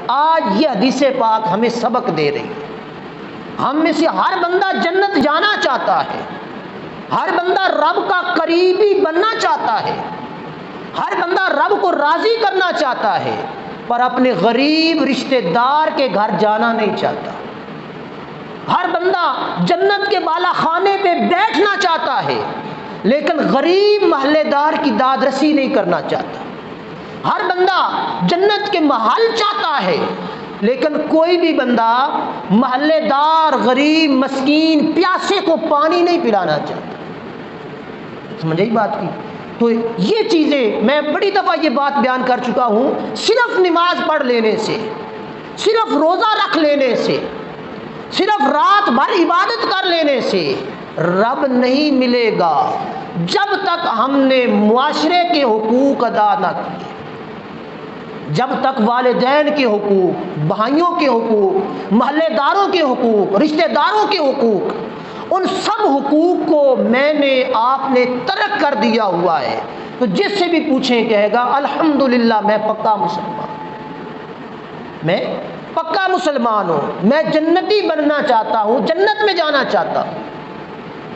آج یہ حدیث پاک ہمیں سبق دے رہی ہے۔ ہم میں سے ہر بندہ جنت جانا چاہتا ہے، ہر بندہ رب کا قریبی بننا چاہتا ہے، ہر بندہ رب کو راضی کرنا چاہتا ہے، پر اپنے غریب رشتہ دار کے گھر جانا نہیں چاہتا۔ ہر بندہ جنت کے بالا خانے پہ بیٹھنا چاہتا ہے، لیکن غریب محلے دار کی داد رسی نہیں کرنا چاہتا۔ ہر بندہ جنت کے محل چاہتا ہے، لیکن کوئی بھی بندہ محلے دار غریب مسکین پیاسے کو پانی نہیں پلانا چاہتا۔ سمجھ آئی بات کی؟ تو یہ چیزیں میں بڑی دفعہ یہ بات بیان کر چکا ہوں، صرف نماز پڑھ لینے سے، صرف روزہ رکھ لینے سے، صرف رات بھر عبادت کر لینے سے رب نہیں ملے گا جب تک ہم نے معاشرے کے حقوق ادا نہ کیے، جب تک والدین کے حقوق، بھائیوں کے حقوق، محلے داروں کے حقوق، رشتہ داروں کے حقوق، ان سب حقوق کو میں نے آپ نے ترک کر دیا ہوا ہے، تو جس سے بھی پوچھیں کہے گا الحمدللہ میں پکا مسلمان، میں پکا مسلمان ہوں، میں جنتی بننا چاہتا ہوں، جنت میں جانا چاہتا ہوں۔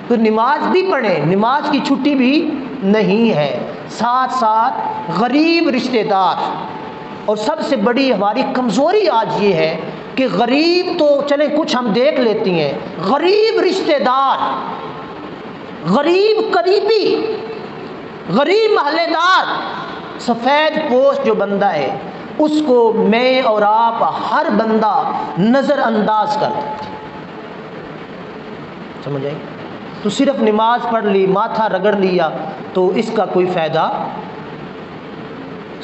تو نماز بھی پڑھیں، نماز کی چھٹی بھی نہیں ہے، ساتھ ساتھ غریب رشتہ دار۔ اور سب سے بڑی ہماری کمزوری آج یہ ہے کہ غریب تو چلیں کچھ ہم دیکھ لیتی ہیں، غریب رشتہ دار، غریب قریبی، غریب محلے دار، سفید پوش جو بندہ ہے اس کو میں اور آپ ہر بندہ نظر انداز کر دیتے ہیں۔ سمجھ آئی؟ تو صرف نماز پڑھ لی، ماتھا رگڑ لیا تو اس کا کوئی فائدہ؟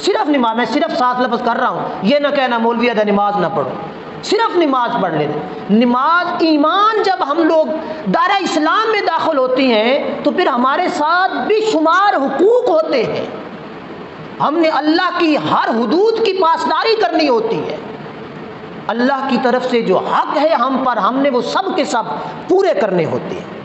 صرف نماز، میں صرف 7 لفظ کر رہا ہوں، یہ نہ کہنا مولوی ادا نماز نہ پڑھو، صرف نماز پڑھ لیتے۔ نماز ایمان، جب ہم لوگ دائرہ اسلام میں داخل ہوتی ہیں تو پھر ہمارے ساتھ بھی شمار حقوق ہوتے ہیں، ہم نے اللہ کی ہر حدود کی پاسداری کرنی ہوتی ہے، اللہ کی طرف سے جو حق ہے ہم پر، ہم نے وہ سب کے سب پورے کرنے ہوتے ہیں۔